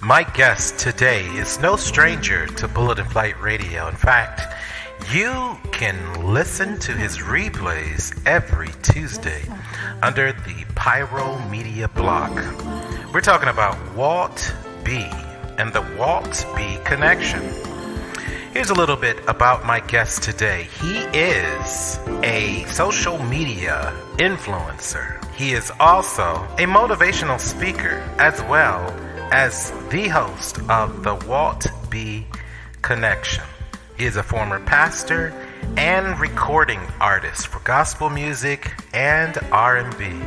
My guest today is no stranger to Bullet and Flight Radio. In fact, you can listen to his replays every Tuesday under the Pyro Media blog. We're talking about Walt B and the Walt B Connection. Here's a little bit about my guest today. He is a social media influencer. He is also a motivational speaker as well as the host of the Walt B Connection. He is a former pastor and recording artist for gospel music and R&B.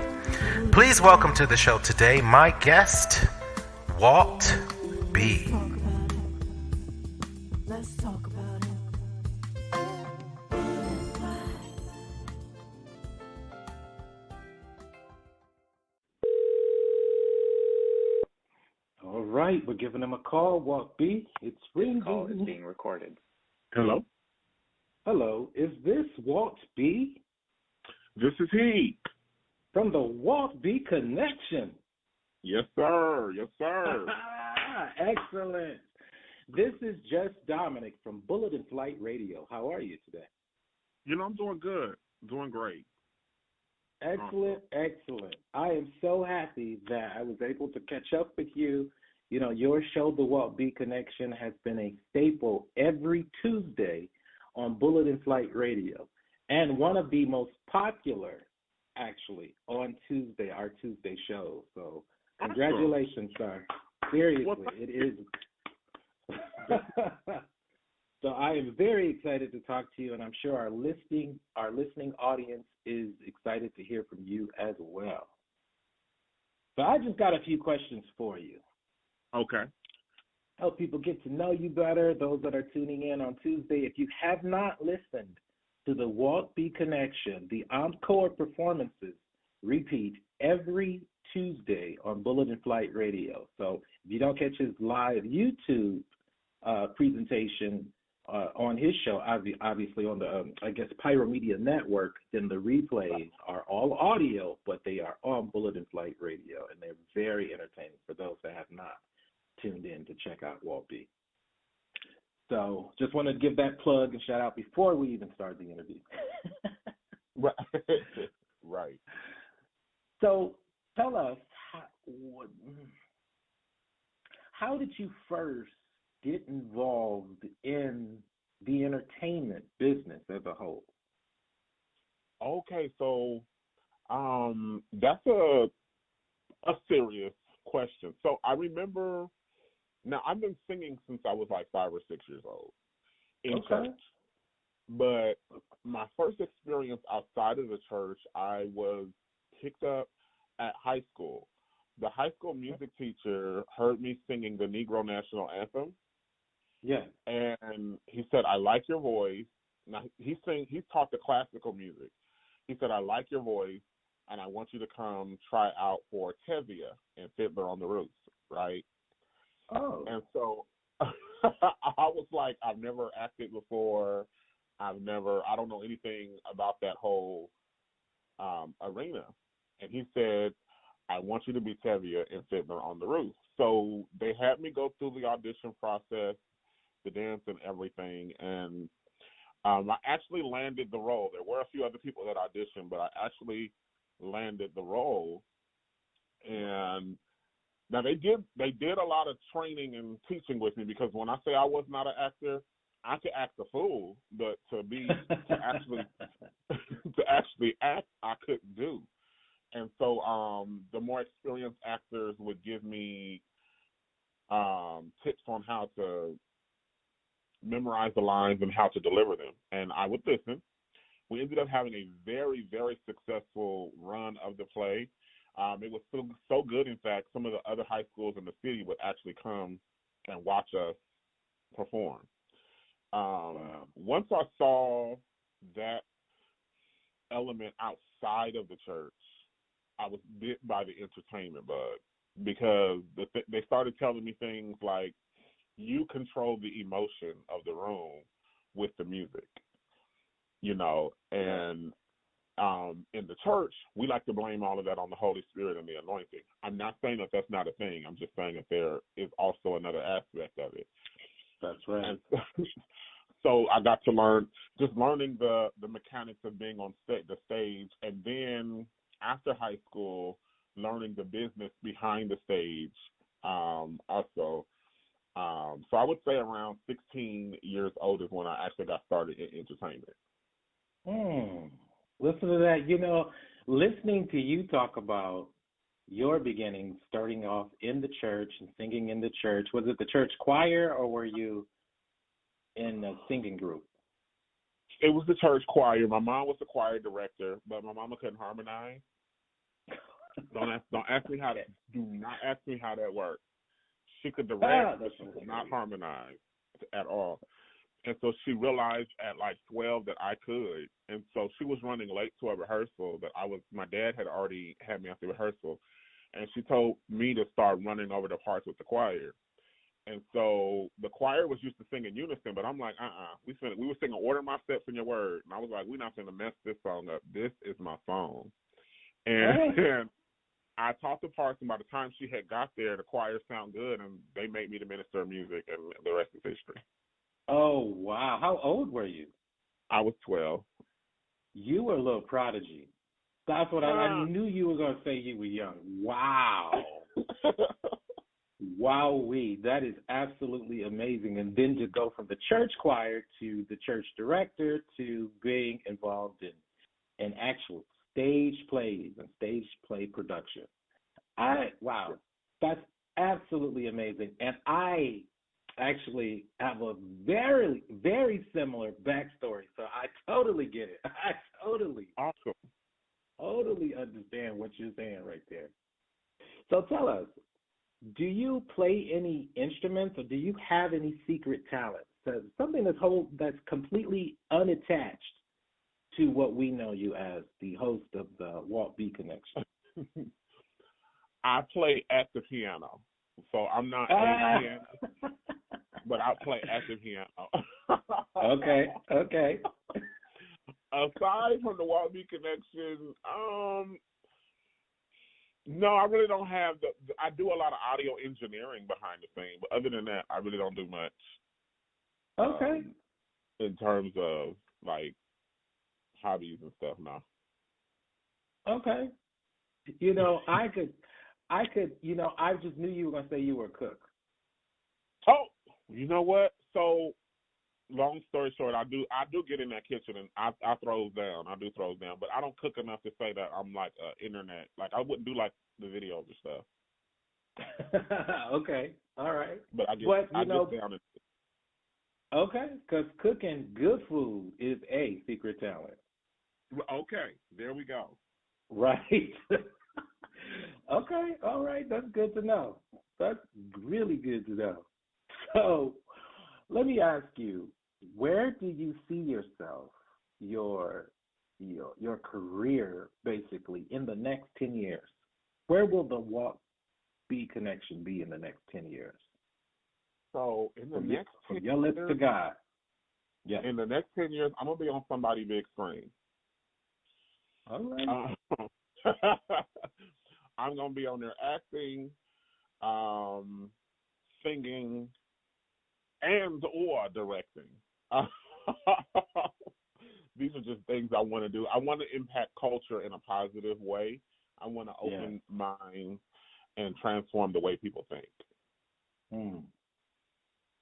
Please welcome to the show today my guest, Walt B. Let's talk about it. All right, we're giving him a call. Walt B. It's ringing. This call is being recorded. Hello? Hello, is this Walt B. This is he. from the Walt B Connection? Yes, sir. Yes, sir. Excellent. This is just Dominic from Bullet and Flight Radio. How are you today? I'm doing good. Doing great. Excellent, excellent. I am so happy that I was able to catch up with you. Your show, The Walt B Connection, has been a staple every Tuesday on Bullet and Flight Radio, and one of the most popular, actually, on Tuesday, our Tuesday show. So congratulations, sir. Seriously, it is. So I am very excited to talk to you, and I'm sure our listening audience is excited to hear from you as well. So I just got a few questions for you. Okay. Help people get to know you better, those that are tuning in on Tuesday. If you have not listened to the Walt B Connection, the encore performances repeat every Tuesday on Bullet and Flight Radio. So if you don't catch his live YouTube presentation on his show, obviously on the, Pyro Media Network, then the replays are all audio, but they are on Bullet and Flight Radio, and they're very entertaining for those that have not tuned in to check out Walt B. So just wanted to give that plug and shout out before we even start the interview. Right. So tell us, how did you first get involved in the entertainment business as a whole? Okay, so that's a serious question. So I remember, now I've been singing since I was like 5 or 6 years old in church. But my first experience outside of the church, I was picked up at high school. The high school music teacher heard me singing the Negro National Anthem. Yeah. And he said, I like your voice. Now, he taught the classical music. He said, I like your voice, and I want you to come try out for Tevye and Fiddler on the Roof, right? Oh. And so I was like, I've never acted before. I don't know anything about that whole arena. And he said, I want you to be Tevye and Fiddler on the Roof. So they had me go through the audition process, the dance and everything, and I actually landed the role. There were a few other people that auditioned, but I actually landed the role. And now they did a lot of training and teaching with me, because when I say I was not an actor, I could act a fool, but to actually act, I couldn't do. And so the more experienced actors would give me tips on how to memorize the lines and how to deliver them, and I would listen. We ended up having a very, very successful run of the play. It was so good, in fact, some of the other high schools in the city would actually come and watch us perform. Wow. Once I saw that element outside of the church, I was bit by the entertainment bug, because they started telling me things like, you control the emotion of the room with the music, and In the church, we like to blame all of that on the Holy Spirit and the anointing. I'm not saying that that's not a thing. I'm just saying that there is also another aspect of it. That's right. And so I got to learning the mechanics of being on the stage, and then after high school, learning the business behind the stage. Also, so I would say around 16 years old is when I actually got started in entertainment. Listen to that. You know, listening to you talk about your beginnings, starting off in the church and singing in the church. Was it the church choir, or were you in a singing group? It was the church choir. My mom was the choir director, but my mama couldn't harmonize. Do not ask me how that worked. She could direct, but she could not harmonize at all. And so she realized at like 12 that I could. And so she was running late to a rehearsal my dad had already had me at the rehearsal. And she told me to start running over the parts with the choir. And so the choir was used to sing in unison, but I'm like, we were singing Order My Steps in Your Word. And I was like, we're not going to mess this song up. This is my song. And I taught the parts, and by the time she had got there, the choir sounded good, and they made me the minister of music, and the rest is history. Oh, wow. How old were you? I was 12. You were a little prodigy. That's what I knew you were going to say you were young. Wow. Wowee. That is absolutely amazing. And then to go from the church choir to the church director to being involved in actual stage plays and stage play production. Wow. That's absolutely amazing. And I actually have a very, very similar backstory, so I totally get it. I totally understand what you're saying right there. So tell us, do you play any instruments, or do you have any secret talents? So something that's completely unattached to what we know you as, the host of the Walt B Connection. I play at the piano, so I'm not a pianist, but I play at the piano. Okay. Aside from the Walt B Connection, no, I really don't have I do a lot of audio engineering behind the scene, but other than that, I really don't do much. Okay. In terms of like hobbies and stuff now. Okay. You know, I just knew you were going to say you were a cook. Oh, you know what? So, long story short, I do get in that kitchen and I throws down. I do throws down, but I don't cook enough to say that I'm like internet. Like I wouldn't do like the videos and stuff. Okay. All right. But I get down and okay, because cooking good food is a secret talent. Okay, there we go. Right. Okay, all right, that's good to know. That's really good to know. So, let me ask you, where do you see yourself, your career, basically, in the next 10 years? Where will the Walt B Connection be in the next 10 years? So, in the next 10 from your lips years, to God. Yeah. In the next 10 years, I'm going to be on somebody's big screen. All right. I'm going to be on there acting, singing, and or directing. These are just things I want to do. I want to impact culture in a positive way. I want to open minds and transform the way people think.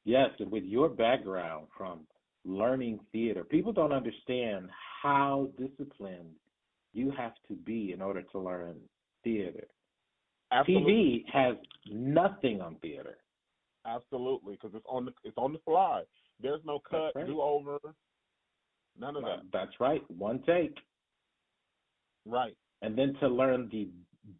Yes, and with your background from learning theater, people don't understand how disciplined you have to be in order to learn theater. Absolutely. TV has nothing on theater. Absolutely, because it's on the fly. There's no cut, Right. do over, none of that. That's right, one take. Right. And then to learn the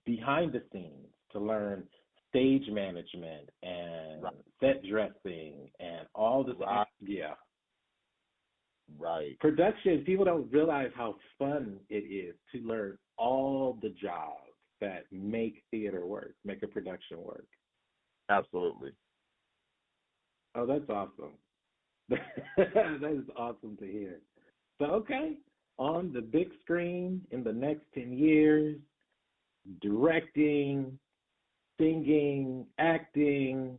behind the scenes, to learn stage management and set dressing and all this. Right. Yeah. Right. Production, people don't realize how fun it is to learn all the jobs that make theater work, make a production work. Absolutely. Oh, that's awesome. That is awesome to hear. So, okay. on the big screen in the next 10 years, directing, singing, acting,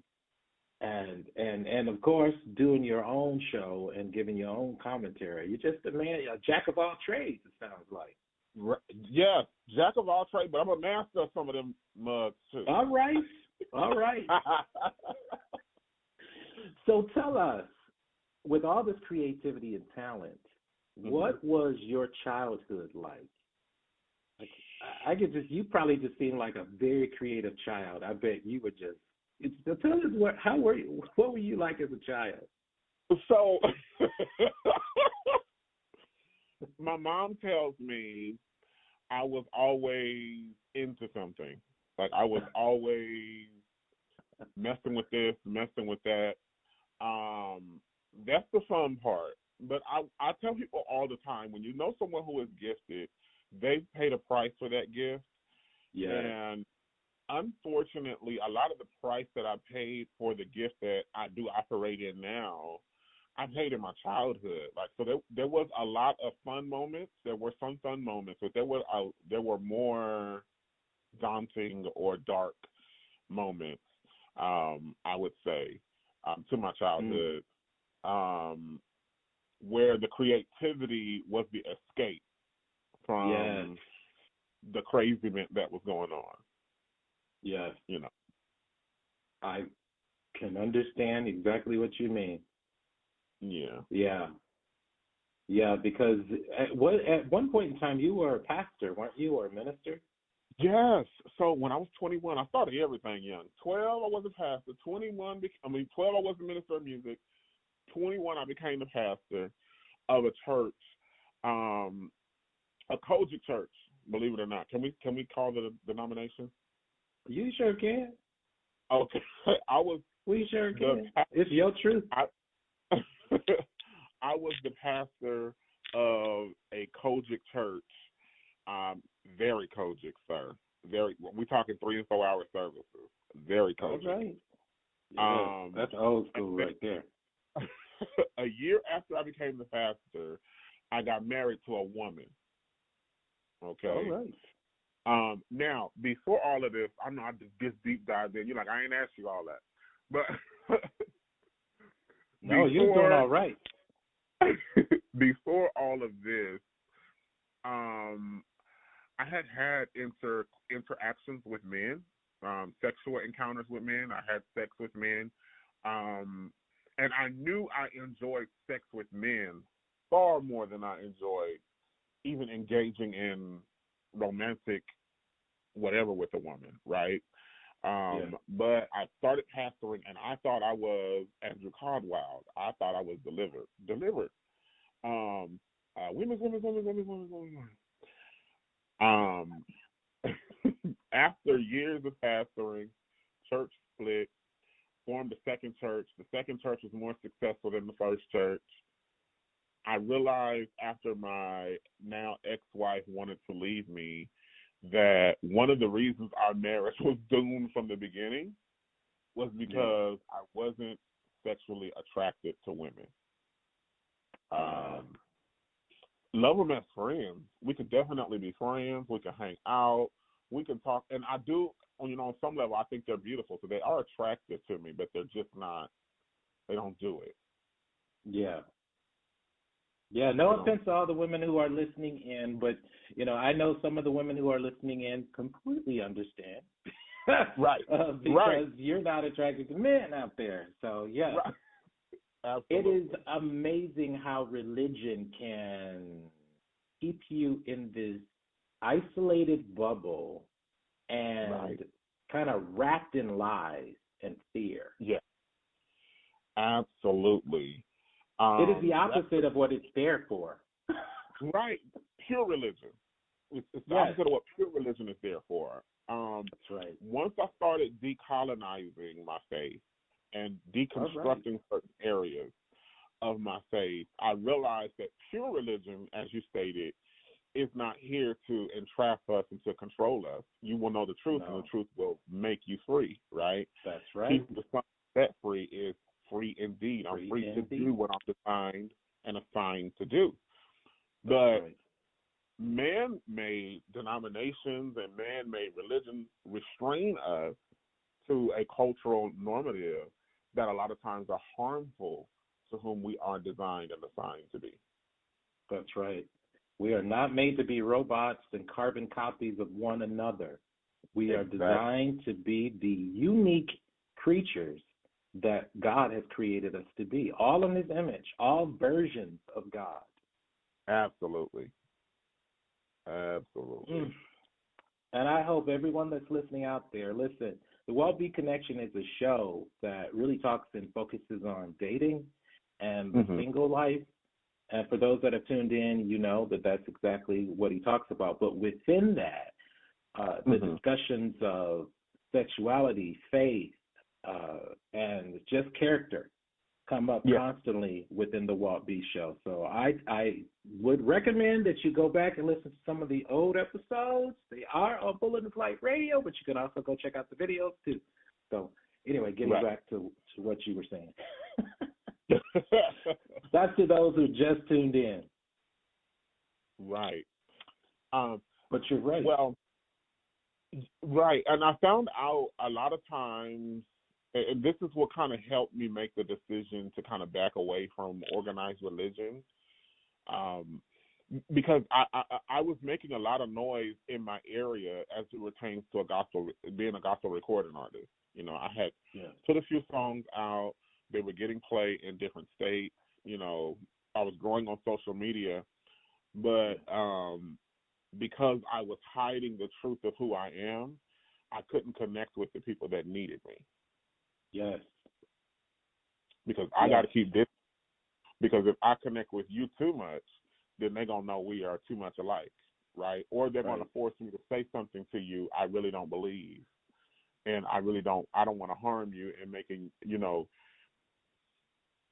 and of course doing your own show and giving your own commentary. You're just a jack of all trades, it sounds like. Yes, jack of all trades, but I'm a master of some of them mugs too. All right. So tell us, with all this creativity and talent, what was your childhood like? I could you probably just seemed like a very creative child. I bet you were just. Tell us what were you like as a child? So, my mom tells me I was always into something. Like I was always messing with this, messing with that. That's the fun part. But I tell people all the time, when you know someone who is gifted, they've paid a price for that gift. Yeah. And unfortunately, a lot of the price that I paid for the gift that I do operate in now, I paid in my childhood. Like, so there was a lot of fun moments. There were some fun moments, but there were more daunting or dark moments, I would say, to my childhood, where the creativity was the escape from the craziness that was going on. Yes. You know. I can understand exactly what you mean. Yeah. Yeah, because at one point in time you were a pastor, weren't you, or a minister? Yes. So when I was 21, I started everything young. 12, I was a pastor. 12, I was a minister of music. 21, I became the pastor of a church, a Kojic church. Believe it or not, can we call it a denomination? You sure can. Okay, We sure can. It's your truth. I was the pastor of a Kojic church. Very Kojic, sir. We're talking 3 and 4 hour services. Very Kojic. All right. Yeah, that's old school right there. A year after I became the pastor, I got married to a woman. Okay. All right. Now, before all of this, I know I just deep dived in. You're like, I ain't asked you all that. But no, you're doing all right. Before all of this, I had interactions with men, sexual encounters with men. I had sex with men. And I knew I enjoyed sex with men far more than I enjoyed even engaging in romantic whatever with a woman, right? But I started pastoring, and I thought I was Andrew Caldwell. I thought I was delivered. Women. After years of pastoring, church split, formed a second church. The second church was more successful than the first church. I realized after my now ex-wife wanted to leave me that one of the reasons our marriage was doomed from the beginning was because I wasn't sexually attracted to women. Love them as friends. We could definitely be friends. We can hang out. We can talk. And I do, on some level, I think they're beautiful. So they are attractive to me, but they're just not, they don't do it. Yeah. Yeah, no offense to all the women who are listening in, but, I know some of the women who are listening in completely understand. Right. Because you're not attracted to men out there. So, yeah. Right. Absolutely. It is amazing how religion can keep you in this isolated bubble and kind of wrapped in lies and fear. Yeah. Absolutely. It is the opposite of what it's there for. Right. Pure religion. It's the opposite of what pure religion is there for. That's right. Once I started decolonizing my faith and deconstructing certain areas of my faith, I realized that pure religion, as you stated, is not here to entrap us and to control us. You will know the truth, and the truth will make you free, right? That's right. Keeping the Son set free is free indeed. I'm free to do what I'm designed and assigned to do. But man-made denominations and man-made religion restrain us to a cultural normative that a lot of times are harmful to whom we are designed and assigned to be. That's right. We are not made to be robots and carbon copies of one another. We are designed to be the unique creatures that God has created us to be, all in His image, all versions of God. Absolutely. Absolutely. And I hope everyone that's listening out there, listen, the Walt B Connection is a show that really talks and focuses on dating and the single life. And for those that have tuned in, you know that that's exactly what he talks about. But within that, the discussions of sexuality, faith, and just character come up constantly within the Walt B Show. So I would recommend that you go back and listen to some of the old episodes. They are on Bullet and Flight Radio, but you can also go check out the videos too. So anyway, getting back to what you were saying. That's to those who just tuned in. Right. But you're right. Well, right. And I found out a lot of times, and this is what kind of helped me make the decision to kind of back away from organized religion, because I was making a lot of noise in my area as it pertains to being a gospel recording artist. You know, I had put a few songs out. They were getting played in different states. You know, I was growing on social media, but because I was hiding the truth of who I am, I couldn't connect with the people that needed me. Yes. Because I got to keep this. Because if I connect with you too much, then they're going to know we are too much alike, right? Or they're going to force me to say something to you I really don't believe. And I don't want to harm you and making, you know,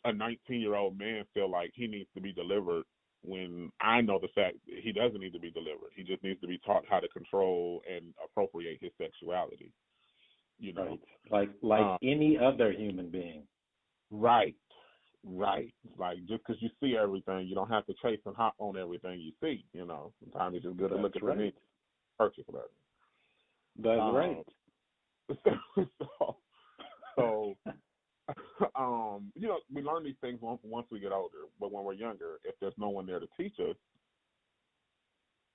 a 19-year-old man feel like he needs to be delivered when I know the fact that he doesn't need to be delivered. He just needs to be taught how to control and appropriate his sexuality. You know, like any other human being. Right. Like just because you see everything, you don't have to chase and hop on everything you see. You know, sometimes it's just good to look at the needs, purchase that. That's right. So, you know, we learn these things once we get older. But when we're younger, if there's no one there to teach us,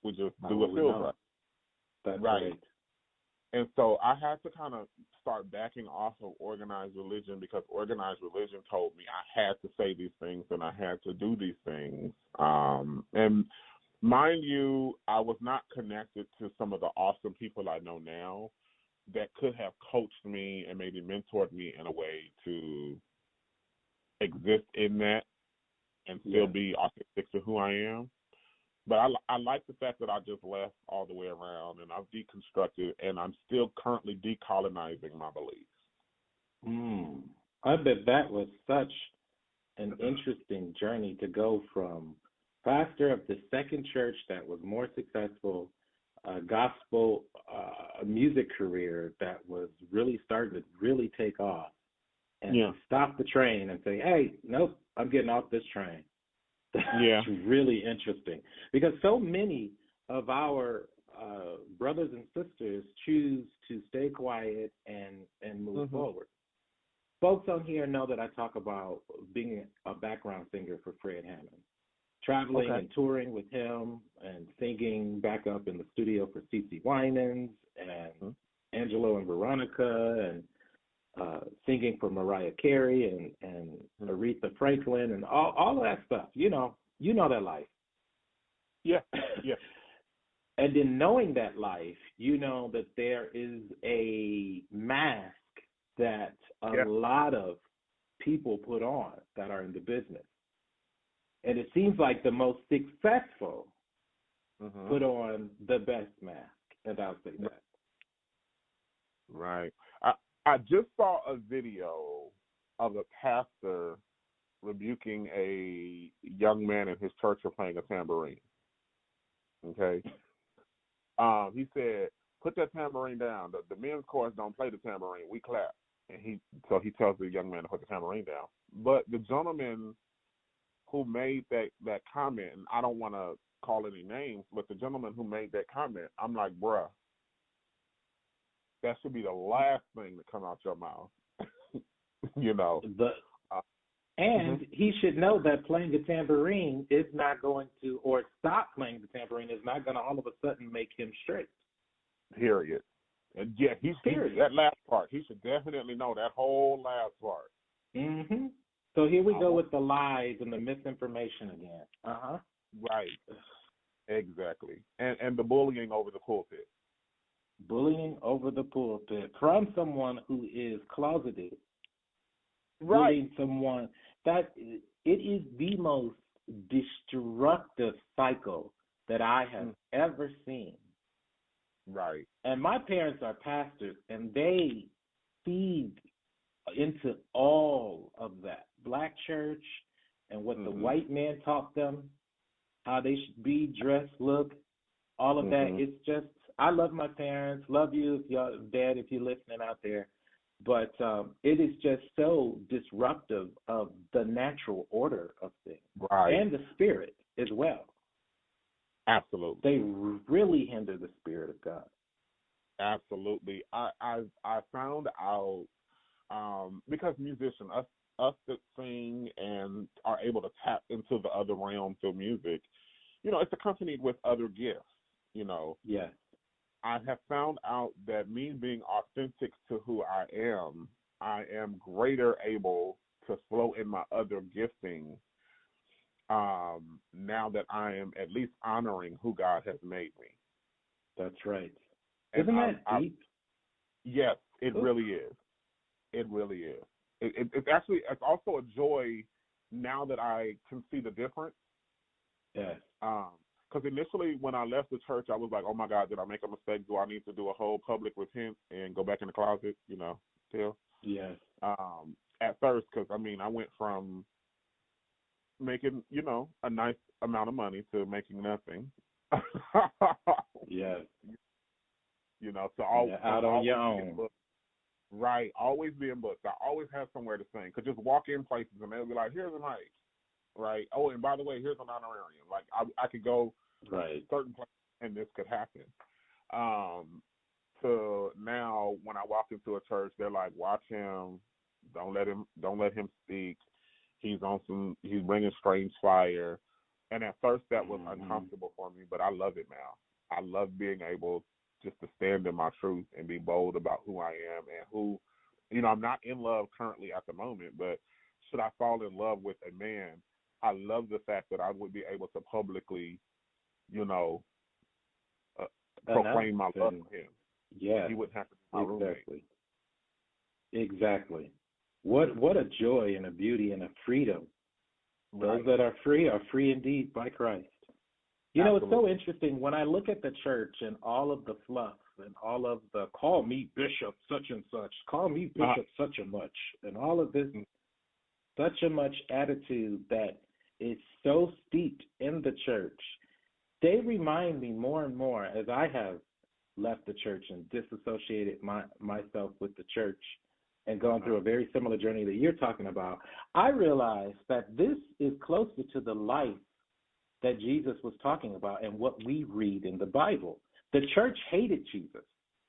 we just do what feels right. That's right. And so I had to kind of start backing off of organized religion because organized religion told me I had to say these things and I had to do these things. And mind you, I was not connected to some of the awesome people I know now that could have coached me and maybe mentored me in a way to exist in that and still be authentic to who I am. But I like the fact that I just left all the way around and I've deconstructed and I'm still currently decolonizing my beliefs. I bet that was such an interesting journey to go from pastor of the second church that was more successful, gospel music career that was really starting to really take off, and to stop the train and say, hey, nope, I'm getting off this train. That's really interesting because so many of our brothers and sisters choose to stay quiet and move forward. Folks on here know that I talk about being a background singer for Fred Hammond, traveling and touring with him and singing back up in the studio for CeCe Winans and Angelo and Veronica and singing for Mariah Carey and Aretha Franklin and all of that stuff. You know that life. Yeah. And in knowing that life, you know that there is a mask that a lot of people put on that are in the business. And it seems like the most successful put on the best mask, and I'll say that. Right. I just saw a video of a pastor rebuking a young man in his church for playing a tambourine. Okay? He said, put that tambourine down. The men's chorus don't play the tambourine. We clap. And he tells the young man to put the tambourine down. But the gentleman who made that comment, and I don't want to call any names, but the gentleman who made that comment, I'm like, bruh, that should be the last thing to come out your mouth. You know. And he should know that playing a tambourine is not going to, or stop playing the tambourine is not going to all of a sudden make him straight. Period. And yeah, that last part. He should definitely know that whole last part. Mm-hmm. So here we go with the lies and the misinformation again. Right. Exactly. And the bullying over the pulpit. Bullying over the pulpit from someone who is closeted. Right. Bullying someone that it is the most destructive cycle that I have ever seen. Right. And my parents are pastors, and they feed into all of that. Black church and what the white man taught them, how they should be, dress, look, all of that. It's just, I love my parents. Love you, if you're Dad, if you're listening out there. But it is just so disruptive of the natural order of things. Right. And the spirit as well. Absolutely. They really hinder the spirit of God. Absolutely. I found out because musicians, us that sing and are able to tap into the other realm through music, you know, it's accompanied with other gifts, you know. Yes. I have found out that me being authentic to who I am greater able to flow in my other gifting now that I am at least honoring who God has made me. That's right. And Isn't that deep? Yes, it really is. It really is. It's also a joy now that I can see the difference. Yes. Because initially when I left the church, I was like, oh my God, did I make a mistake? Do I need to do a whole public repent and go back in the closet, you know, still? Yes. At first, because, I mean, I went from making, you know, a nice amount of money to making nothing. Yes. You know, so out on your own. Right, always being booked. I always have somewhere to sing. Could just walk in places and they'll be like, here's a mic. Right. Oh, and by the way, here's an honorarium. Like I could go certain places and this could happen. So now when I walk into a church, they're like, watch him. Don't let him speak. He's bringing strange fire. And at first that was uncomfortable for me, but I love it now. I love being able just to stand in my truth and be bold about who I am and who, you know, I'm not in love currently at the moment, but should I fall in love with a man, I love the fact that I would be able to publicly, you know, proclaim my love for him. Yeah, he wouldn't have to be my roommate. Exactly. What a joy and a beauty and a freedom. Those that are free indeed by Christ. You know, it's so interesting when I look at the church and all of the fluff and all of the call me bishop such and such, call me bishop such and much, and all of this such a much attitude that is so steeped in the church. They remind me more and more as I have left the church and disassociated myself with the church and gone through a very similar journey that you're talking about. I realized that this is closer to the life that Jesus was talking about and what we read in the Bible. The church hated Jesus.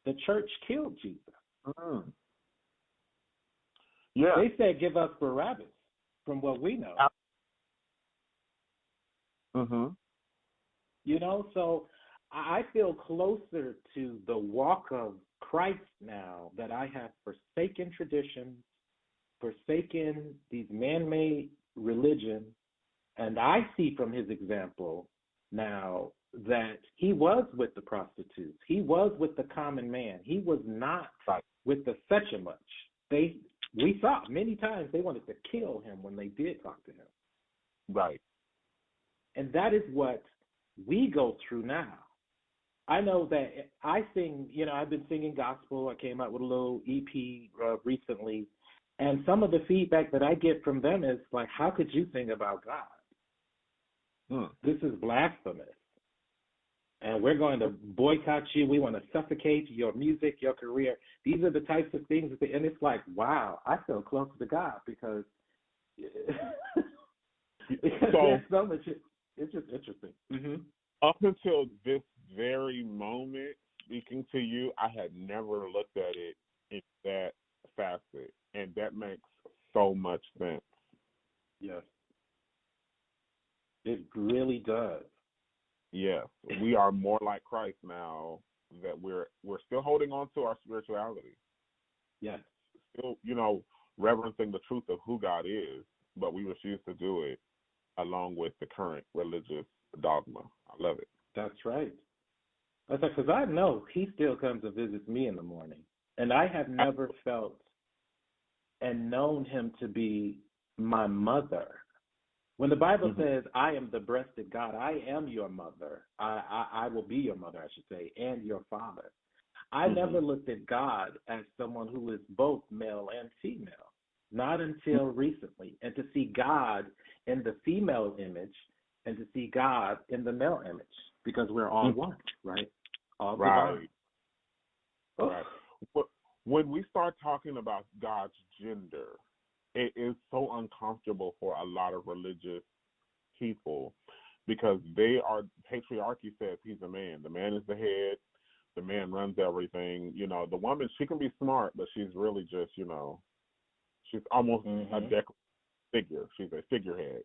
The church killed Jesus. Yeah. They said, give us Barabbas from what we know. You know, so I feel closer to the walk of Christ now that I have forsaken traditions, forsaken these man-made religions, and I see from his example now that he was with the prostitutes. He was with the common man. He was not with the such and much. We saw many times they wanted to kill him when they did talk to him. Right. And that is what we go through now. I know that I sing, you know, I've been singing gospel. I came out with a little EP recently. And some of the feedback that I get from them is like, how could you sing about God? This is blasphemous. And we're going to boycott you. We want to suffocate your music, your career. These are the types of things. And it's like, wow, I feel closer to God because there's so much. It's just interesting. Up until this very moment, speaking to you, I had never looked at it in that facet, and that makes so much sense. Yes, it really does. Yes, we are more like Christ now that we're still holding on to our spirituality, Yes. still, reverencing the truth of who God is, but we refuse to do it along with the current religious dogma. I love it. That's right. That's because I know he still comes and visits me in the morning, and I have never felt and known him to be my mother. When the Bible Mhm. says, "I am the breasted God," I am your mother. I will be your mother, I should say, and your father. I Mhm. never looked at God as someone who is both male and female, not until recently. And to see God in the female image and to see God in the male image, because we're all Mhm. one, right? All Right. divine. Oh, Right. When we start talking about God's gender, it is so uncomfortable for a lot of religious people because patriarchy says he's a man. The man is the head. The man runs everything. The woman, she can be smart, but she's really just, she's almost a figure. She's a figurehead.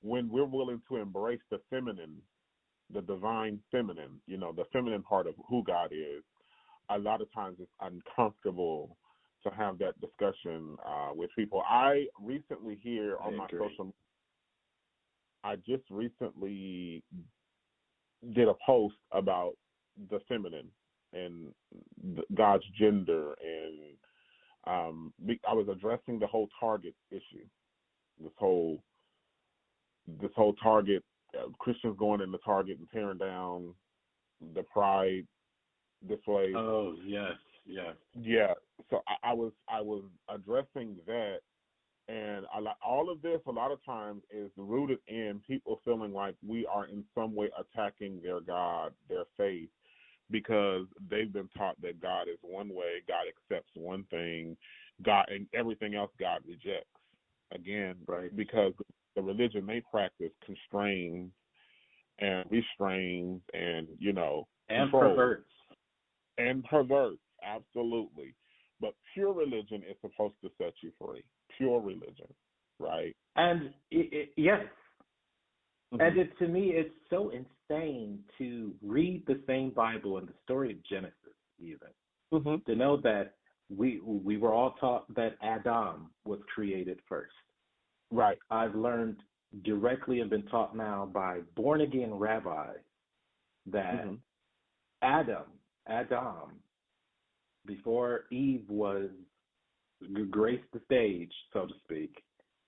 When we're willing to embrace the feminine, the divine feminine, the feminine part of who God is, a lot of times it's uncomfortable to have that discussion with people. I recently here on my social, I just recently did a post about the feminine and God's gender, and I was addressing the whole Target issue. This whole Target, Christians going into Target and tearing down the pride displays. Oh, yes, yes. Yeah. So I was addressing that, and all of this a lot of times is rooted in people feeling like we are in some way attacking their God, their faith, because they've been taught that God is one way, God accepts one thing, God, and everything else God rejects. Again, Right. because the religion they practice constrains and restrains and And controls. perverts. And perverse, absolutely. But pure religion is supposed to set you free. Pure religion, right? And yes. Mhm. And to me, it's so insane to read the same Bible in the story of Genesis, even Mhm. to know that we were all taught that Adam was created first. Right. I've learned directly and been taught now by born again rabbis that Mhm. Adam, before Eve was graced the stage, so to speak,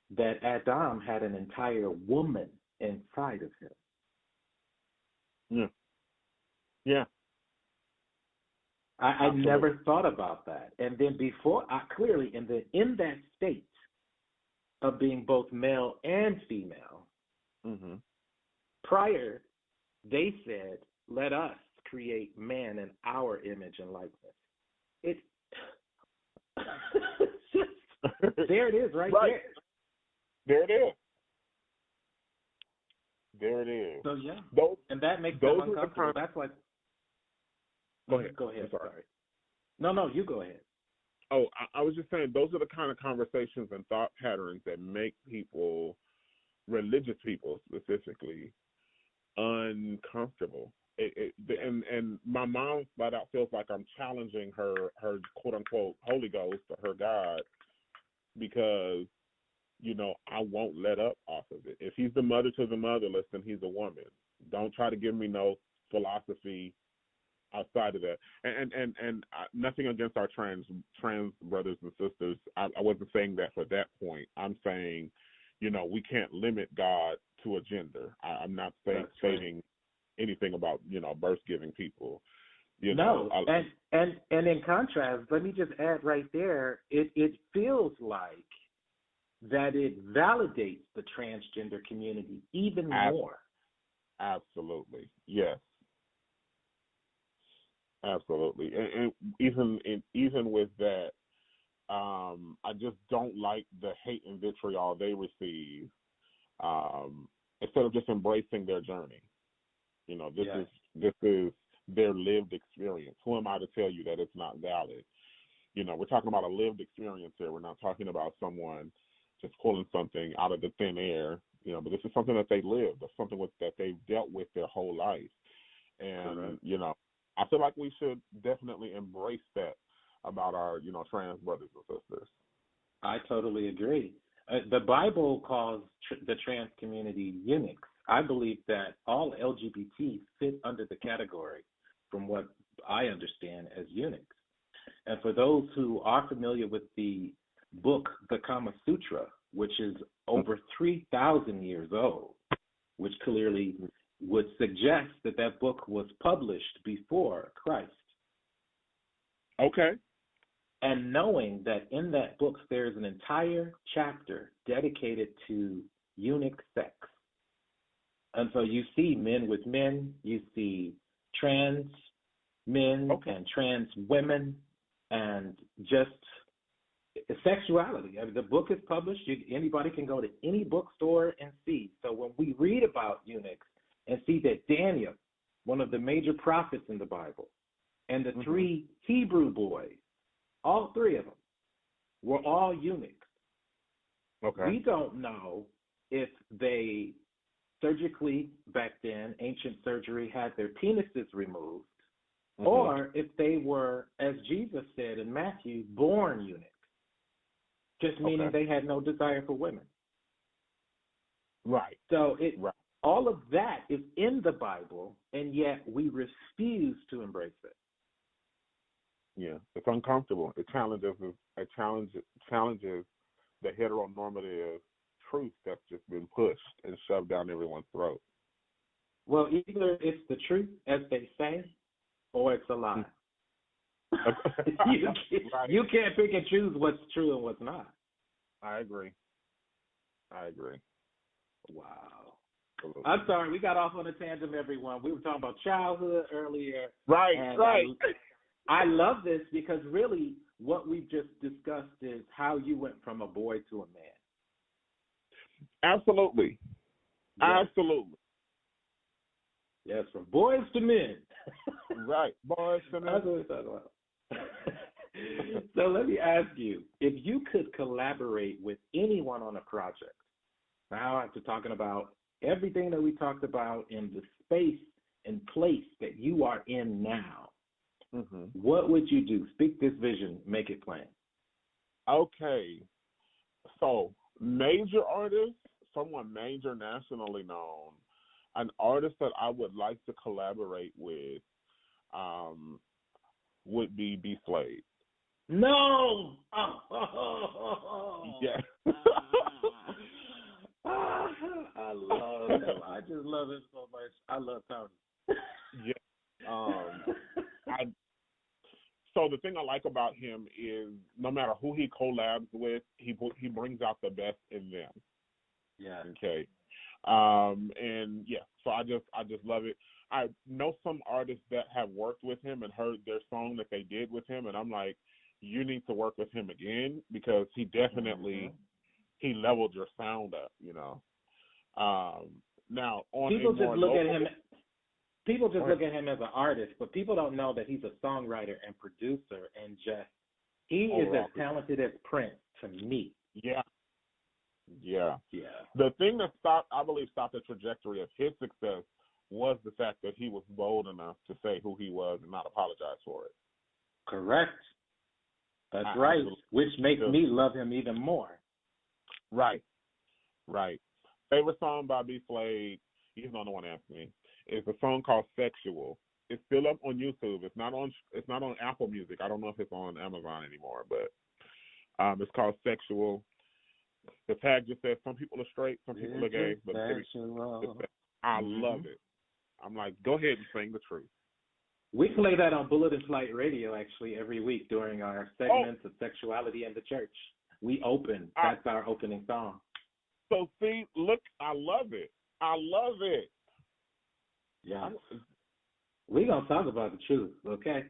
that Adam had an entire woman inside of him. Yeah. Yeah. I never thought about that. And then clearly in that state of being both male and female, Mhm. prior, they said, "Let us create man in our image and likeness." It there it is, right, Right. there. There it is. There it is. So yeah, Those and that makes those them are the uncomfortable. kind. That's why. Go ahead. Go ahead. I'm sorry. Sorry. No, you go ahead. Oh, I was just saying those are the kind of conversations and thought patterns that make people, religious people specifically, uncomfortable. And my mom flat out feels like I'm challenging her quote unquote Holy Ghost or her God because I won't let up off of it. If he's the mother to the motherless, then he's a woman. Don't try to give me no philosophy outside of that. And nothing against our trans brothers and sisters. I wasn't saying that for that point. I'm saying, we can't limit God to a gender. I'm not stating anything about birth giving people. No, and in contrast, let me just add right there. It feels like that it validates the transgender community even more. Absolutely, yes, absolutely, and even with that, I just don't like the hate and vitriol they receive instead of just embracing their journey. This Yes. is their lived experience. Who am I to tell you that it's not valid? We're talking about a lived experience here. We're not talking about someone just pulling something out of the thin air. But this is something that they lived. That's something that they've dealt with their whole life. And Correct. I feel like we should definitely embrace that about our trans brothers and sisters. I totally agree. The Bible calls the trans community eunuchs. I believe that all LGBT fit under the category, from what I understand, as eunuchs. And for those who are familiar with the book, the Kama Sutra, which is over 3,000 years old, which clearly would suggest that that book was published before Christ. Okay. And knowing that in that book there's an entire chapter dedicated to eunuch sex. And so you see men with men, you see trans men and trans women, and just sexuality. I mean, the book is published. Anybody can go to any bookstore and see. So when we read about eunuchs and see that Daniel, one of the major prophets in the Bible, and the three Hebrew boys, all three of them, were all eunuchs. Okay. We don't know if they surgically, back then, ancient surgery, had their penises removed, or if they were, as Jesus said in Matthew, born eunuchs, just meaning they had no desire for women. Right. So all of that is in the Bible, and yet we refuse to embrace it. Yeah, it's uncomfortable. It challenges the heteronormative truth that's just been pushed and shoved down everyone's throat. Well, either it's the truth, as they say, or it's a lie. You can't pick and choose what's true and what's not. I agree. Wow. Absolutely. I'm sorry, we got off on a tangent, everyone. We were talking about childhood earlier. Right. I love this because really what we've just discussed is how you went from a boy to a man. Absolutely. Yes. Absolutely. Yes, from boys to men. Right. Boys to men. That's what we're talking about. So let me ask you, if you could collaborate with anyone on a project, now after talking about everything that we talked about in the space and place that you are in now, what would you do? Speak this vision, make it plain. Okay. So, major artist, someone major nationally known, an artist that I would like to collaborate with would be B. Slade. No! Yeah. I love him. I just love him so much. I love Tony. Yeah. So the thing I like about him is no matter who he collabs with, he brings out the best in them. Yeah. Okay. And yeah, so I just love it. I know some artists that have worked with him and heard their song that they did with him, and I'm like, you need to work with him again because he definitely he leveled your sound up, Now on people just look local, at him. People just look at him as an artist, but people don't know that he's a songwriter and producer, and he is as talented as Prince to me. Yeah. The thing that stopped the trajectory of his success was the fact that he was bold enough to say who he was and not apologize for it. Correct. That's right. Which makes me love him even more. Right. Favorite song by B. Slade, he's not the one asking me, is a song called Sexual. It's still up on YouTube. It's not on Apple Music. I don't know if it's on Amazon anymore, but it's called Sexual. The tag just says some people are straight, some people are gay, but I love it. I'm like, go ahead and sing the truth. We play that on Bullet and Flight Radio actually every week during our segments of sexuality in the church. We open. That's our opening song. So see, look, I love it. Yeah. We're going to talk about the truth, okay?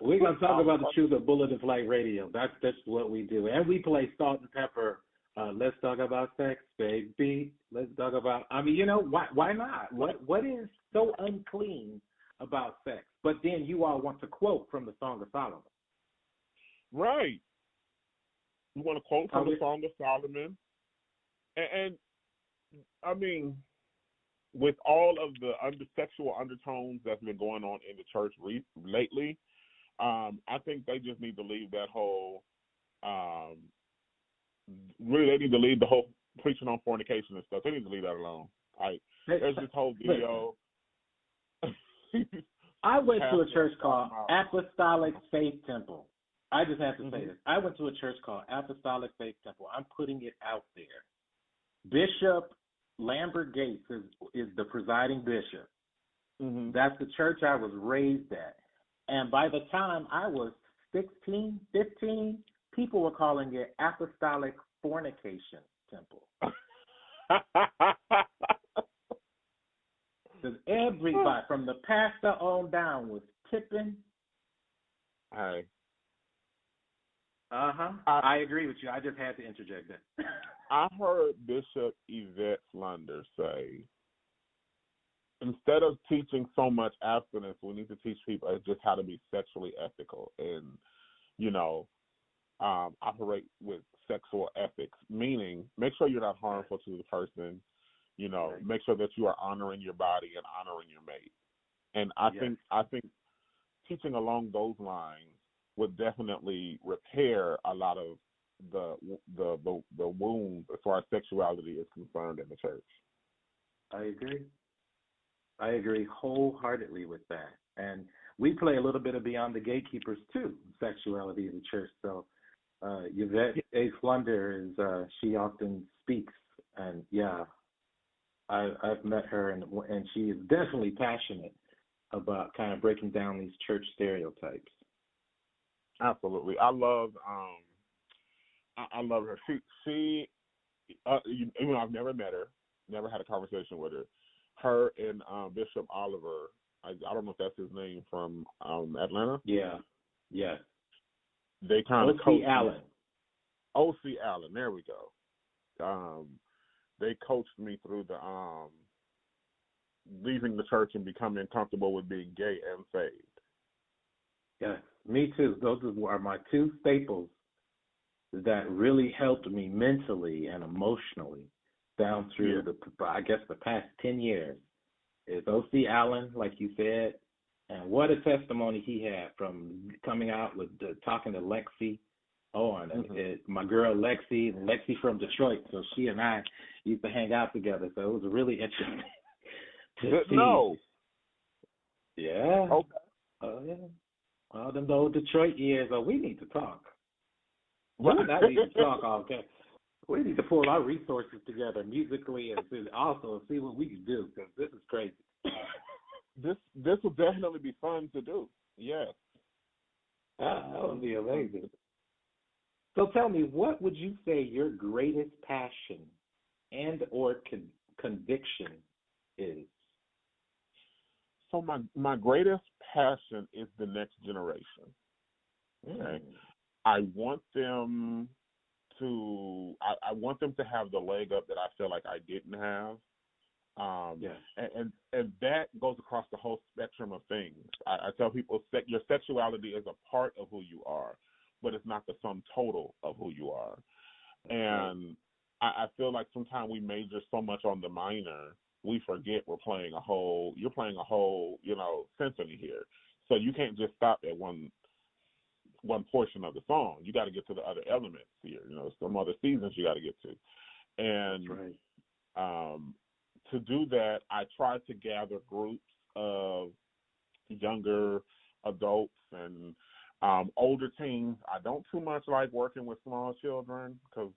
We're going to talk about the truth of Bullet and Flight Radio. That's what we do. And we play Salt and Pepper Let's talk about sex, baby. Let's talk about. I mean, why not? What is so unclean about sex? But then you all want to quote from the Song of Solomon. Right. You want to quote from the Song of Solomon, and I mean, with all of the sexual undertones that's been going on in the church lately, I think they just need to leave that whole. Really, they need to leave the whole preaching on fornication and stuff. They need to leave that alone. There's this whole video. I went to a church called Apostolic Faith Temple. I just have to say this. I went to a church called Apostolic Faith Temple. I'm putting it out there. Bishop Lambert Gates is the presiding bishop. Mm-hmm. That's the church I was raised at. And by the time I was 16, 15, people were calling it Apostolic Fornication Temple. Because everybody, from the pastor on down, was tipping. Hey. I agree with you. I just had to interject that. I heard Bishop Yvette Flunder say, instead of teaching so much abstinence, we need to teach people just how to be sexually ethical and, operate with sexual ethics, meaning make sure you're not harmful to the person, Right. Make sure that you are honoring your body and honoring your mate. And I think teaching along those lines would definitely repair a lot of the wounds as far as sexuality is concerned in the church. I agree wholeheartedly with that. And we play a little bit of Beyond the Gatekeepers too, sexuality in the church. So Yvette A. Flunder she often speaks, and I've met her, and she is definitely passionate about kind of breaking down these church stereotypes. Absolutely, I love her. She even though I've never met her, never had a conversation with her. Her and Bishop Oliver, I don't know if that's his name, from Atlanta. Yeah. They kind of O.C. Allen. O.C. Allen, there we go. They coached me through the leaving the church and becoming comfortable with being gay and saved. Yeah, me too. Those are my two staples that really helped me mentally and emotionally down through the past 10 years. Is O.C. Allen, like you said, and what a testimony he had from coming out with talking to Lexi. My girl Lexi from Detroit, so she and I used to hang out together. So it was really interesting to see. No. Yeah. Okay. Oh yeah. All them old Detroit years. Oh, we need to talk. We do not need to talk all day. We need to pull our resources together musically and also see what we can do, because this is crazy. This will definitely be fun to do. Yes. That would be amazing. So tell me, what would you say your greatest passion and or conviction is? So my greatest passion is the next generation. Okay. I want them to have the leg up that I feel like I didn't have. And that goes across the whole spectrum of things. I tell people your sexuality is a part of who you are, but it's not the sum total of who you are. And I feel like sometimes we major so much on the minor, we forget you're playing a whole, symphony here. So you can't just stop at one portion of the song. You got to get to the other elements here. Some other seasons you got to get to. And to do that, I try to gather groups of younger adults and older teens. I don't too much like working with small children because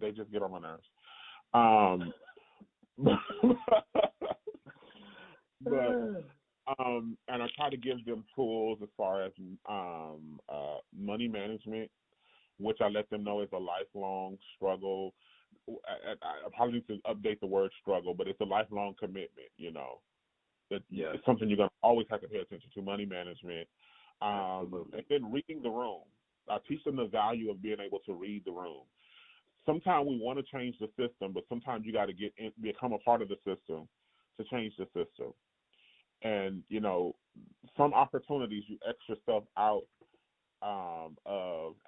they just get on my nerves. And I try to give them tools as far as money management, which I let them know is a lifelong struggle. I probably need to update the word struggle, but it's a lifelong commitment, It's something you're going to always have to pay attention to, money management. And then reading the room. I teach them the value of being able to read the room. sometimes we want to change the system, but sometimes you got to become a part of the system to change the system. And some opportunities you X yourself out of,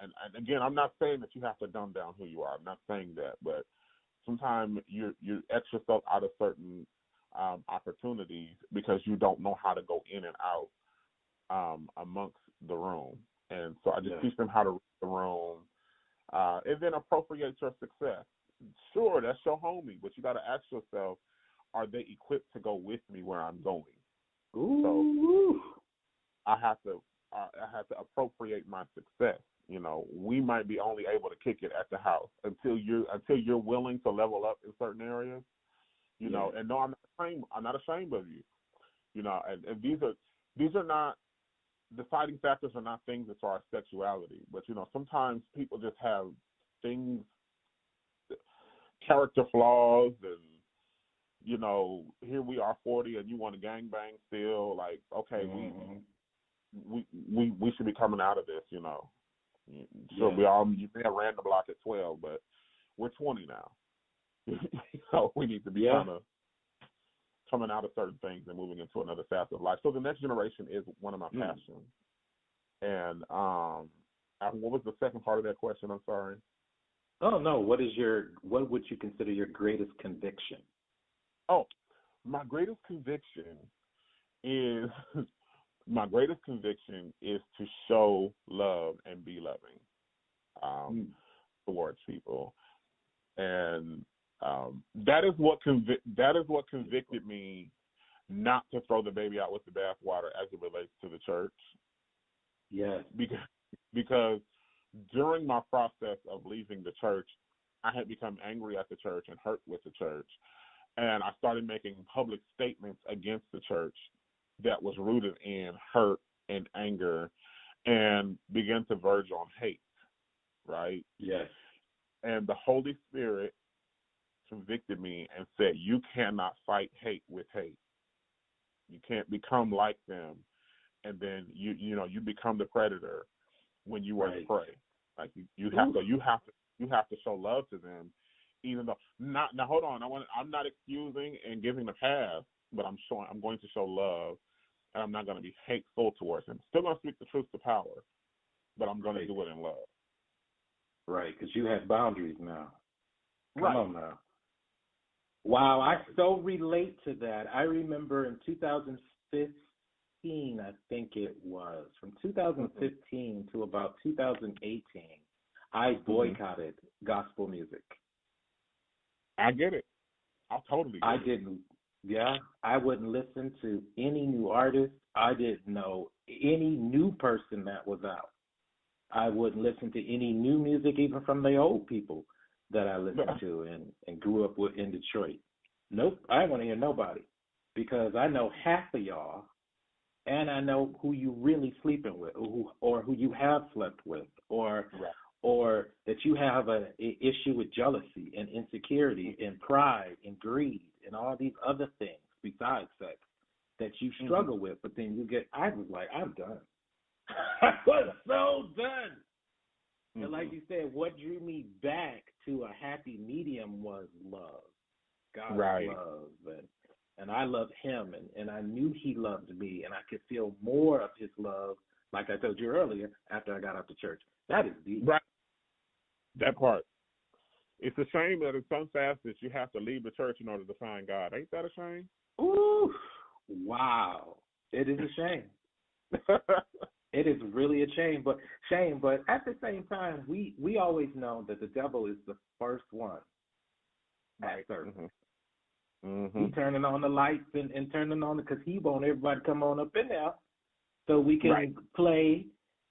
and again, I'm not saying that you have to dumb down who you are. I'm not saying that, but sometimes you X yourself out of certain opportunities because you don't know how to go in and out amongst the room. And so I just teach them how to read the room, and then appropriate your success. Sure, that's your homie, but you got to ask yourself, are they equipped to go with me where I'm going? Ooh. So I have to appropriate my success. We might be only able to kick it at the house until you're willing to level up in certain areas. And no, I'm not ashamed of you. And these are not deciding factors, are not things as far as sexuality, but sometimes people just have things, character flaws, and here we are 40 and you want to gangbang still. Like, okay, we should be coming out of this. Sure, you may have ran the block at 12, but we're 20 now. We need to be kind of coming out of certain things and moving into another facet of life. So the next generation is one of my passions. And what was the second part of that question? I'm sorry. Oh no, what would you consider your greatest conviction? Oh, my greatest conviction is to show love and be loving towards people, and that is what convicted me not to throw the baby out with the bathwater as it relates to the church. Yes, because during my process of leaving the church, I had become angry at the church and hurt with the church. And I started making public statements against the church that was rooted in hurt and anger and began to verge on hate, right? Yes. And the Holy Spirit convicted me and said, you cannot fight hate with hate. You can't become like them, and then you become the predator when you are the prey. Like you have to show love to them. Even though now hold on, I'm not excusing and giving a pass, but I'm going to show love, and I'm not going to be hateful towards him. Still going to speak the truth to power, but I'm going to do it in love. Right, because you have boundaries now. Right. Come on now. Wow, I so relate to that. I remember in 2015, I think it was, from 2015 to about 2018, I boycotted gospel music. I get it. I totally get it. Didn't. Yeah, I wouldn't listen to any new artist. I didn't know any new person that was out. I wouldn't listen to any new music, even from the old people that I listened to and grew up with in Detroit. Nope, I don't want to hear nobody, because I know half of y'all, and I know who you really sleeping with, or who you have slept with, or that you have an issue with jealousy and insecurity and pride and greed and all these other things besides sex that you struggle with. But then I was like, I'm done. I was so done. And like you said, what drew me back to a happy medium was love. God's love. And I loved him, and I knew he loved me, and I could feel more of his love, like I told you earlier, after I got out to church. That is deep. Right. That part. It's a shame that in some facets you have to leave the church in order to find God. Ain't that a shame? Ooh, wow. It is a shame. It is really a shame, but at the same time, we always know that the devil is the first one at service. He turning on the lights and turning on because he want everybody to come on up in there so we can play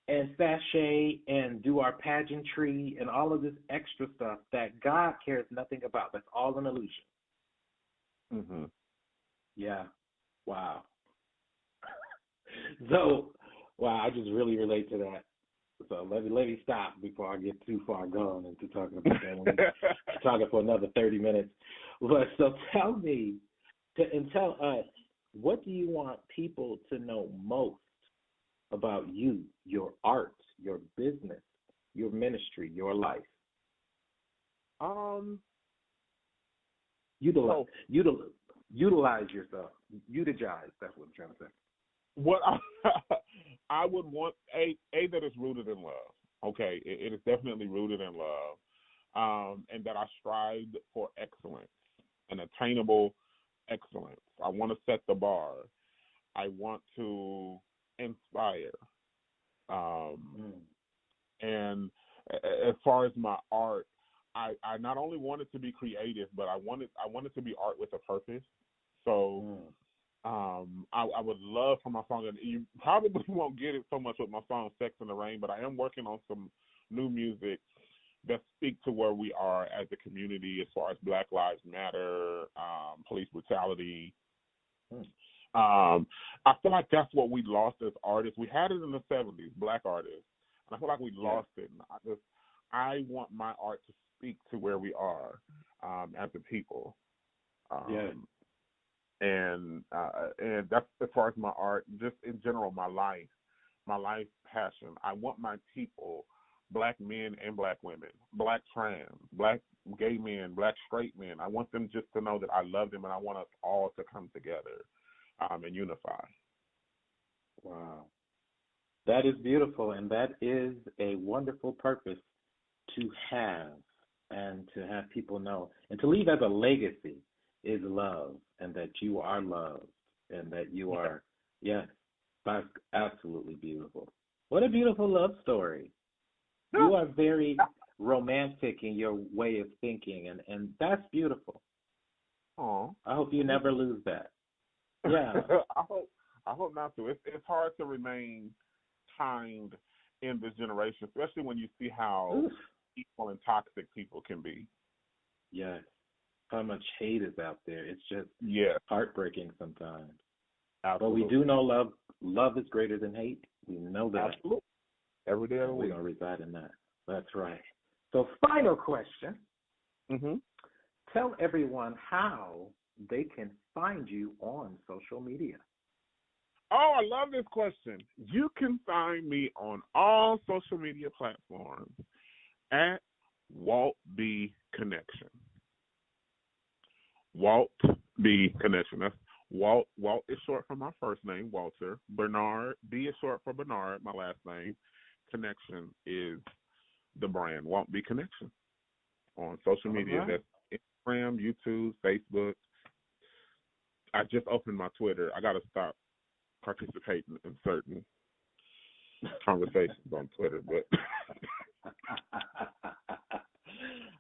and sashay and do our pageantry and all of this extra stuff that God cares nothing about. That's all an illusion. Yeah. Wow. So, wow, I just really relate to that. So let me stop before I get too far gone into talking about that. We're talking for another 30 minutes. But so tell me, tell us, what do you want people to know most about you, your art, your business, your ministry, your life? Um, Utilize, so utilize yourself. Eulogize. That's what I'm trying to say. what I would want a that is rooted in love. Okay, it is definitely rooted in love, and that I strived for excellence, an attainable excellence. I want to set the bar. I want to inspire. Mm. And as far as my art, I not only want it to be creative, but I want it to be art with a purpose. So I would love for my song, and you probably won't get it so much with my song "Sex in the Rain," but I am working on some new music that speak to where we are as a community as far as Black Lives Matter, police brutality. I feel like that's what we lost as artists. We had it in the 70s, Black artists, and I feel like we lost it. And I want my art to speak to where we are as a people. And that's as far as my art, just in general, my life passion. I want my people, Black men and Black women, Black trans, Black gay men, Black straight men. I want them just to know that I love them, and I want us all to come together and unify. Wow. That is beautiful, and that is a wonderful purpose to have, and to have people know, and to leave as a legacy is love, and that you are loved, and that you are, yes, that's absolutely beautiful. What a beautiful love story. You are very romantic in your way of thinking, and that's beautiful. Oh, I hope you never lose that. Yeah. I hope not to. It's hard to remain kind in this generation, especially when you see how evil and toxic people can be. Yes. How much hate is out there. It's just heartbreaking sometimes. Absolutely. But we do know love is greater than hate. We know that. Absolutely. Every day of the We're week. going to reside in that. That's right. So final question. Mm-hmm. Tell everyone how they can find you on social media. Oh, I love this question. You can find me on all social media platforms at Walt B Connection. Walt B Connection. That's Walt. Walt is short for my first name, Walter. Bernard. B is short for Bernard, my last name. Connection is the brand. Walt B Connection on social media. Right. That's Instagram, YouTube, Facebook. I just opened my Twitter. I got to stop participating in certain conversations on Twitter, but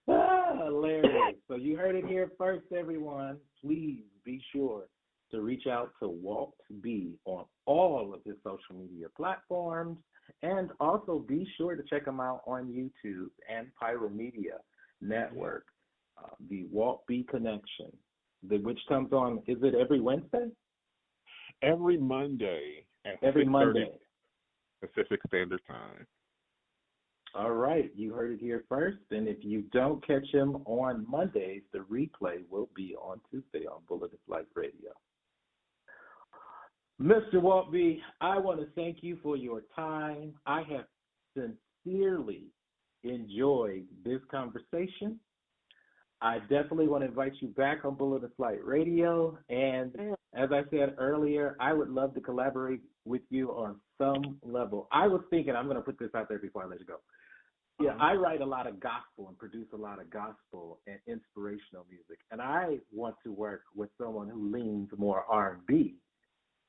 hilarious. So you heard it here first, everyone. Please be sure to reach out to Walt B on all of his social media platforms, and also be sure to check him out on YouTube and Pyro Media Network, the Walt B Connection, which comes on, is it every Wednesday? Every Monday at Every 6:30 Monday. Pacific Standard Time. All right, you heard it here first. And if you don't catch him on Mondays, the replay will be on Tuesday on Bullet of Life Radio. Mr. Walt B, I want to thank you for your time. I have sincerely enjoyed this conversation. I definitely want to invite you back on Bullet of Flight Radio. And as I said earlier, I would love to collaborate with you on some level. I was thinking, I'm going to put this out there before I let you go. Yeah, I write a lot of gospel and produce a lot of gospel and inspirational music. And I want to work with someone who leans more R&B.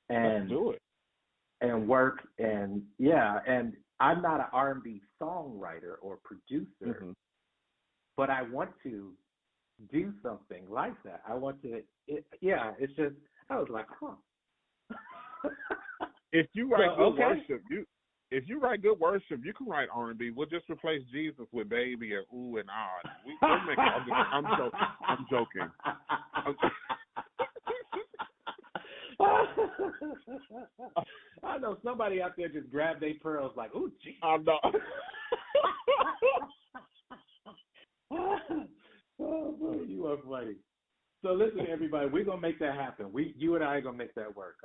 And do it. And work, and and I'm not an R&B songwriter or producer, but I want to do something like that. I want to, it's just, I was like, If you write good worship, if you write good worship, you can write R&B. We'll just replace Jesus with baby and ooh and ah. We'll make it. I'm joking. I know somebody out there just grabbed their pearls like, ooh, geez. I know. Oh, boy, you are funny. So listen, everybody, we're gonna make that happen. You and I are gonna make that work.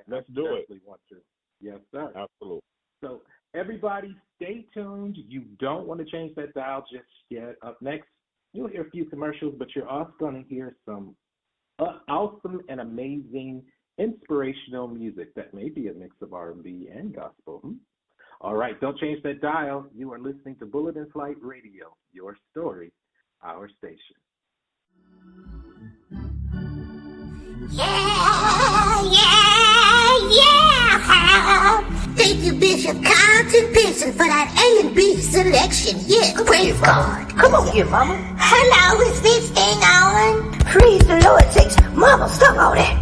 Let's do it. Want to. Yes, sir. Absolutely. So everybody, stay tuned. You don't want to change that dial just yet. Up next, You'll hear a few commercials, but you're also going to hear some awesome and amazing inspirational music that may be a mix of R&B and gospel. All right, don't change that dial. You are listening to Bullet in Flight Radio, your story, our station. Yeah. Thank you, Bishop Carlton Pearson, for that A&B selection. Yes, praise God. Come on here, Mama. Hello, is this thing on? Praise the Lord, sakes. Mama, stop all that.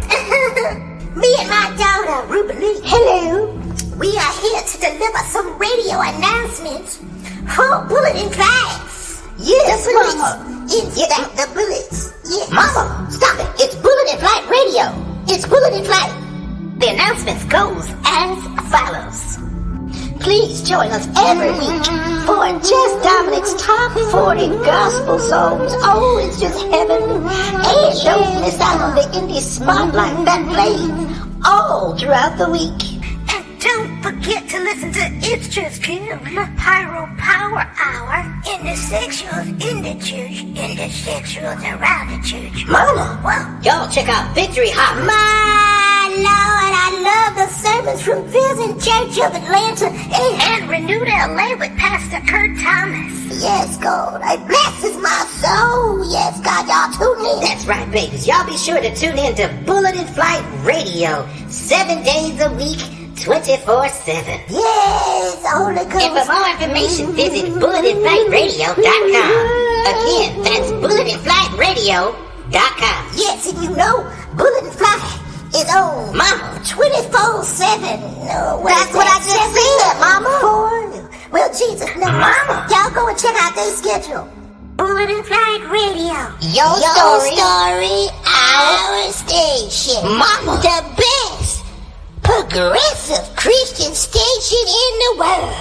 Me and my daughter, Rubelee. Hello. We are here to deliver some radio announcements for Bullet in Flight. Yes, the bullets. Mama. Inspect the bullets. Yes. Mama, stop it. It's Bullet in Flight Radio. It's Bullet in Flight. The announcements goes as follows. Please join us every week for Just Dominic's Top 40 Gospel Songs. Oh, it's just heaven. And don't miss out on the indie spotlight that plays all throughout the week. And don't forget to listen to It's Just Good, Pyro Power Hour, in the sexuals in the church, in the sexuals around the church. Mama, Well, y'all check out Victory Hop. my Lord, I love the sermons from Vision Church of Atlanta and Renewed LA with Pastor Kurt Thomas. Yes, God, it blesses my soul. Yes, God, y'all tune in. That's right, babies. Y'all be sure to tune in to Bullet in Flight Radio 7 days a week, 24/7. Yes, Holy Ghost. And for more information, visit bulletinflightradio.com. Again, that's bulletinflightradio.com. Yes, and you know, Bullet in Flight is on Mama. 24/7. That's what I just said, Mama. Well, Jesus, no. Mama. Y'all go and check out their schedule. Bullet in Flight Radio. Your story, our station. Mama. The best progressive Christian station in the world.